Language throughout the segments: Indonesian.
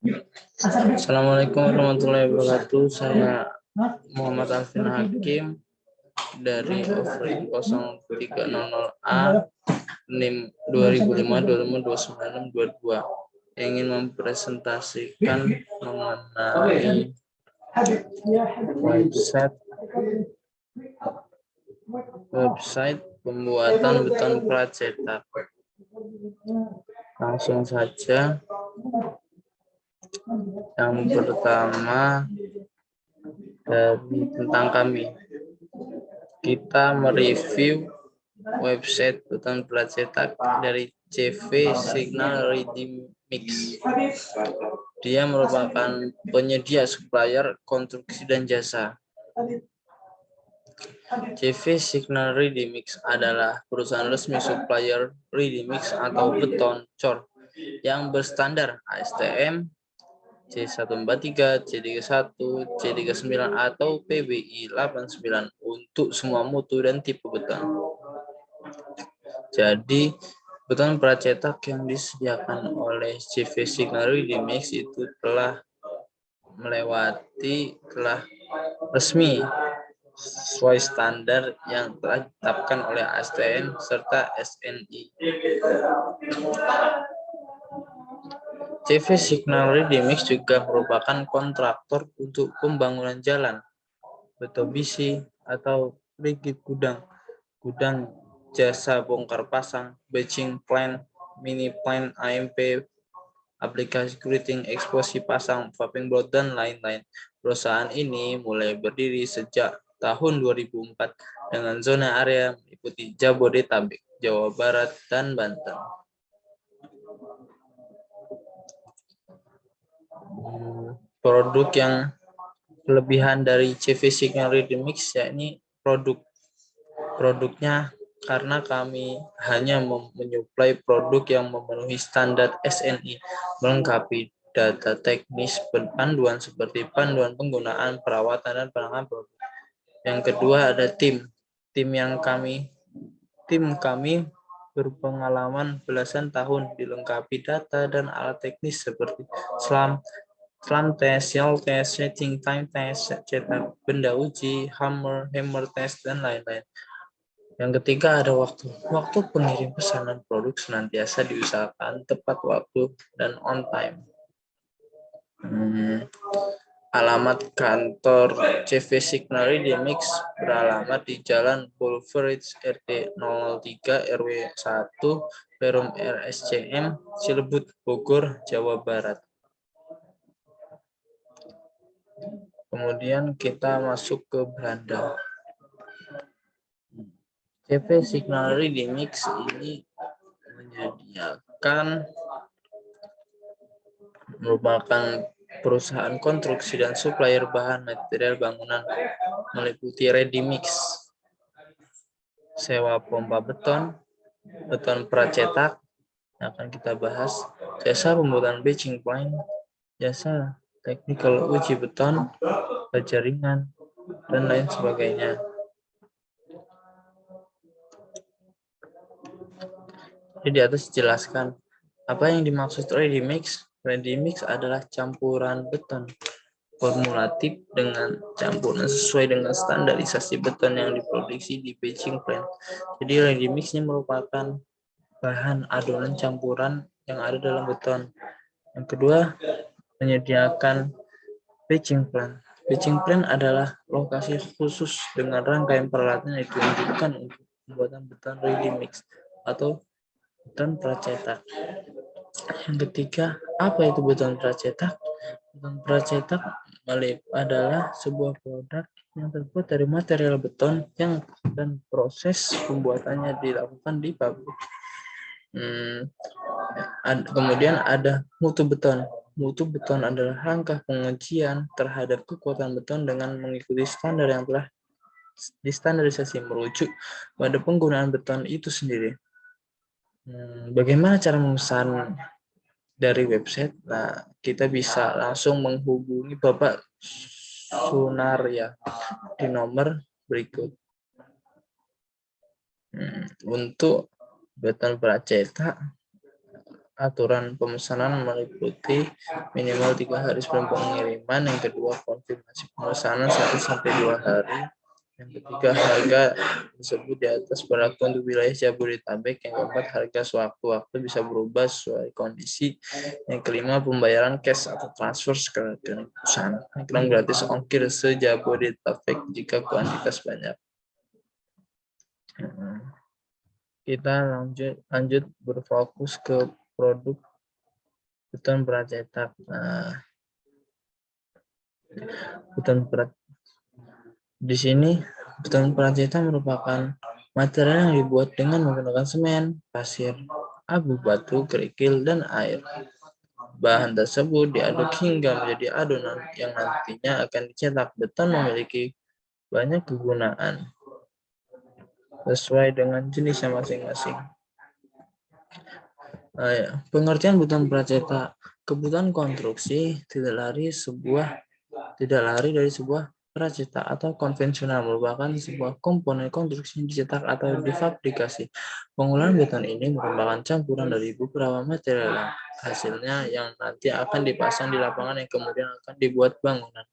Assalamualaikum warahmatullahi wabarakatuh. Saya Muhammad Alvin Hakim dari Offering 0300A NIM 2005-2029-22 yang ingin mempresentasikan mengenai website pembuatan beton pracetak. Langsung saja. Yang pertama tentang kami. Kita mereview website beton pracetak dari CV Signal Ready Mix. Dia merupakan penyedia supplier konstruksi dan jasa. CV Signal Ready Mix adalah perusahaan resmi supplier ready mix atau beton cor yang berstandar ASTM C143, C31, C39 atau PBI 89 untuk semua mutu dan tipe beton. Jadi, beton pracetak yang disediakan oleh CV Signal Ready Mix itu telah resmi sesuai standar yang telah ditetapkan oleh ASTM serta SNI. CV Signal Ready Mix juga merupakan kontraktor untuk pembangunan jalan, beton bisi atau rigid gudang jasa bongkar pasang, batching plant, mini plant, AMP, aplikasi gritting, eksposi pasang, paving block, dan lain-lain. Perusahaan ini mulai berdiri sejak tahun 2004 dengan zona area meliputi Jabodetabek, Jawa Barat, dan Banten. Produk yang kelebihan dari CV Signal Ready Mix yakni produknya, karena kami hanya menyuplai produk yang memenuhi standar SNI, melengkapi data teknis panduan seperti panduan penggunaan, perawatan, dan penanganan produk. Yang kedua ada tim kami berpengalaman belasan tahun, dilengkapi data dan alat teknis seperti slam test, shell test, setting time test, cetak benda uji, hammer test, dan lain-lain. Yang ketiga ada waktu pengirim pesanan produk senantiasa diusahakan tepat waktu dan on time. Alamat kantor CV Signal Ready Mix beralamat di Jalan Bulveridge RT 003 RW 1 Perum RSCM Cilebut, Bogor, Jawa Barat. Kemudian kita masuk ke Belanda. CV Signal Ready Mix ini merupakan perusahaan konstruksi dan supplier bahan material bangunan, meliputi ready mix, sewa pompa beton pracetak yang akan kita bahas, jasa pembuatan batching plant, jasa technical uji beton, baja ringan, dan lain sebagainya. Jadi di atas dijelaskan apa yang dimaksud ready mix. Ready mix adalah campuran beton formulatif dengan campuran sesuai dengan standarisasi beton yang diproduksi di batching plant. Jadi ready mix ini merupakan bahan adonan campuran yang ada dalam beton. Yang kedua, menyediakan batching plant. Batching plant adalah lokasi khusus dengan rangkaian peralatan yang ditunjukkan untuk pembuatan beton ready mix atau beton pracetak. Yang ketiga, apa itu beton pracetak? Beton pracetak adalah sebuah produk yang terbuat dari material beton dan proses pembuatannya dilakukan di pabrik. Kemudian ada mutu beton. Mutu beton adalah langkah pengujian terhadap kekuatan beton dengan mengikuti standar yang telah distandarisasi merujuk pada penggunaan beton itu sendiri. Bagaimana cara memesan dari website? Nah, kita bisa langsung menghubungi Bapak Sunaria di nomor berikut. Untuk beton pracetak aturan pemesanan meliputi minimal 3 hari sebelum pengiriman. Yang kedua, konfirmasi pemesanan 1-2 hari. Yang ketiga, harga tersebut di atas berlaku untuk wilayah Jabodetabek. Yang keempat, harga sewaktu-waktu bisa berubah sesuai kondisi. Yang kelima, pembayaran cash atau transfer ke rekening perusahaan. Yang keenam, gratis ongkir se-Jabodetabek jika kuantitas banyak. Kita lanjut berfokus ke produk beton pracetak. Di sini beton pracetak merupakan material yang dibuat dengan menggunakan semen, pasir, abu batu, kerikil, dan air. Bahan tersebut diaduk hingga menjadi adonan yang nantinya akan dicetak. Beton memiliki banyak kegunaan sesuai dengan jenisnya masing-masing. Pengertian beton pracetak. Kebutuhan konstruksi tidak lari dari sebuah pracetak atau konvensional, merupakan sebuah komponen konstruksi yang dicetak atau difabrikasi. Pengolahan beton ini merupakan campuran dari beberapa material hasilnya yang nanti akan dipasang di lapangan yang kemudian akan dibuat bangunan.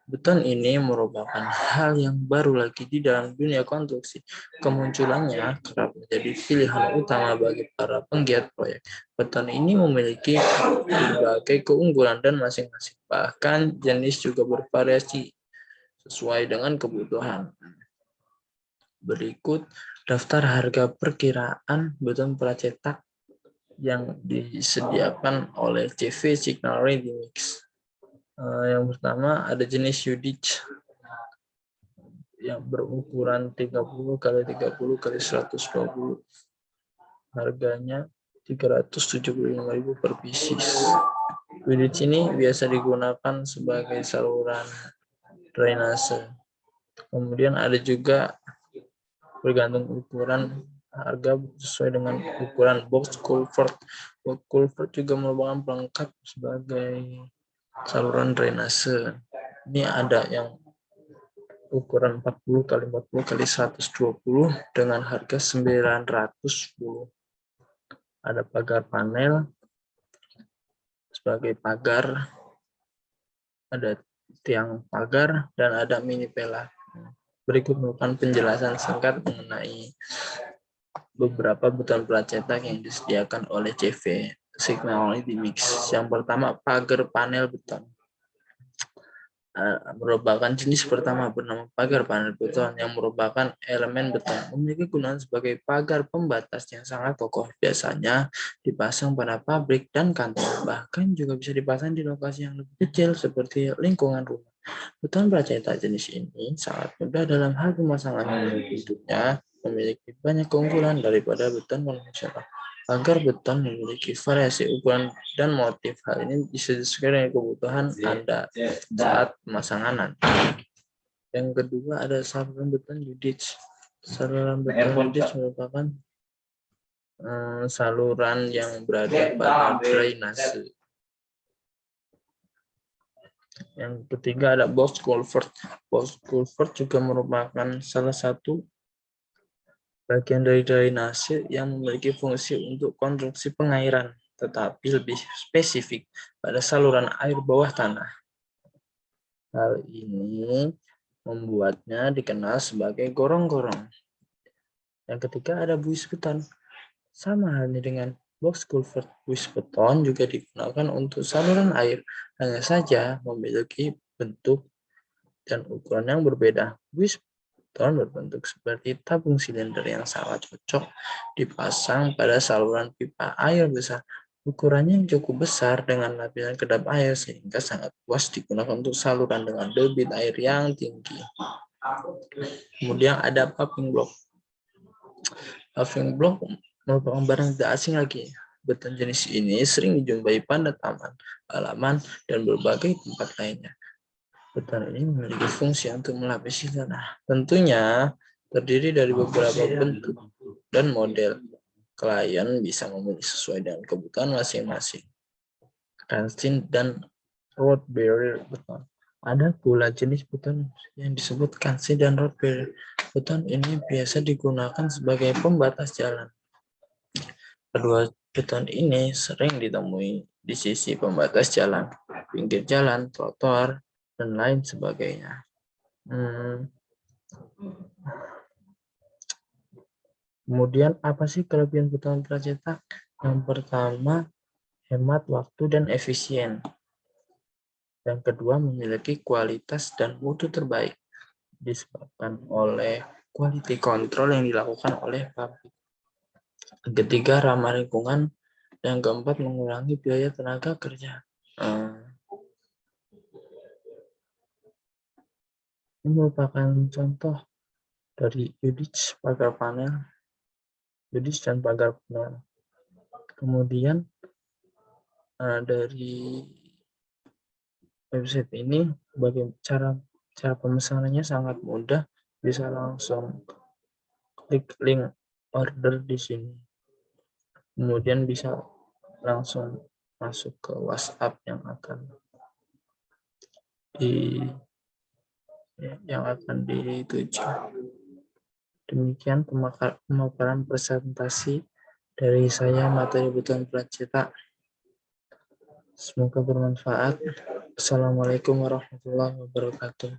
Beton ini merupakan hal yang baru lagi di dalam dunia konstruksi. Kemunculannya kerap menjadi pilihan utama bagi para penggiat proyek. Beton ini memiliki berbagai keunggulan dan masing-masing. Bahkan jenis juga bervariasi sesuai dengan kebutuhan. Berikut daftar harga perkiraan beton pracetak yang disediakan oleh CV Signal Ready Mix. Yang pertama ada jenis UDIC yang berukuran 30 kali 30 kali 120. Harganya 375.000 per pieces. UDIC ini biasa digunakan sebagai saluran drainase. Kemudian ada juga bergantung ukuran harga sesuai dengan ukuran box culvert. Box culvert juga merupakan pelengkap sebagai saluran drainase. Ini ada yang ukuran 40 kali 40 kali 120 dengan harga 910. Ada pagar panel sebagai pagar, ada tiang pagar, dan ada mini pela. Berikut merupakan penjelasan singkat mengenai beberapa beton pracetak yang disediakan oleh CV Signal Ready Mix. Yang pertama, pagar panel beton. Merupakan jenis pertama bernama pagar panel beton yang merupakan elemen beton. Memiliki gunaan sebagai pagar pembatas yang sangat kokoh. Biasanya dipasang pada pabrik dan kantor. Bahkan juga bisa dipasang di lokasi yang lebih kecil seperti lingkungan rumah. Beton pracetak jenis ini sangat mudah dalam hal pemasangan. Bentuknya memiliki banyak keunggulan daripada beton konvensional. Pagar beton memiliki variasi ukuran dan motif. Hal ini disesuaikan dengan kebutuhan Anda saat pemasangan nanti. Yang kedua ada saluran beton UDIC. Saluran beton UDIC merupakan saluran yang berada pada drainase. Yang ketiga ada box culvert. Box culvert juga merupakan salah satu bagian dari drainase yang memiliki fungsi untuk konstruksi pengairan, tetapi lebih spesifik pada saluran air bawah tanah. Hal ini membuatnya dikenal sebagai gorong-gorong. Yang ketiga ada buis beton. Sama halnya dengan box culvert, buis beton juga digunakan untuk saluran air, hanya saja memiliki bentuk dan ukuran yang berbeda. Buis beton berbentuk seperti tabung silinder yang sangat cocok dipasang pada saluran pipa air besar. Ukurannya yang cukup besar dengan lapisan kedap air sehingga sangat puas digunakan untuk saluran dengan debit air yang tinggi. Kemudian ada paving block. Paving block merupakan barang tidak asing lagi. Beton jenis ini sering dijumpai pada taman, halaman, dan berbagai tempat lainnya. Beton ini memiliki fungsi untuk melapisi tanah. Tentunya terdiri dari beberapa bentuk dan model. Klien bisa memilih sesuai dengan kebutuhan masing-masing. Kanstin dan road barrier beton. Ada pula jenis beton yang disebut kanstin dan road barrier. Beton ini biasa digunakan sebagai pembatas jalan. Kedua Beton ini sering ditemui di sisi pembatas jalan, pinggir jalan, trotoar, dan lain sebagainya. Kemudian apa sih kelebihan beton pracetak? Yang pertama, hemat waktu dan efisien. Yang kedua, memiliki kualitas dan mutu terbaik disebabkan oleh quality control yang dilakukan oleh pabrik. Ketiga, ramah lingkungan. Yang keempat, mengurangi biaya tenaga kerja. Ini merupakan contoh dari UDITS pagar panel, UDITS dan pagar panel. Kemudian dari website ini, cara pemesanannya sangat mudah, bisa langsung klik link order di sini. Kemudian bisa langsung masuk ke WhatsApp yang akan dituju. Demikian pemaparan presentasi dari saya materi beton plat cetak. Semoga bermanfaat. Assalamualaikum warahmatullahi wabarakatuh.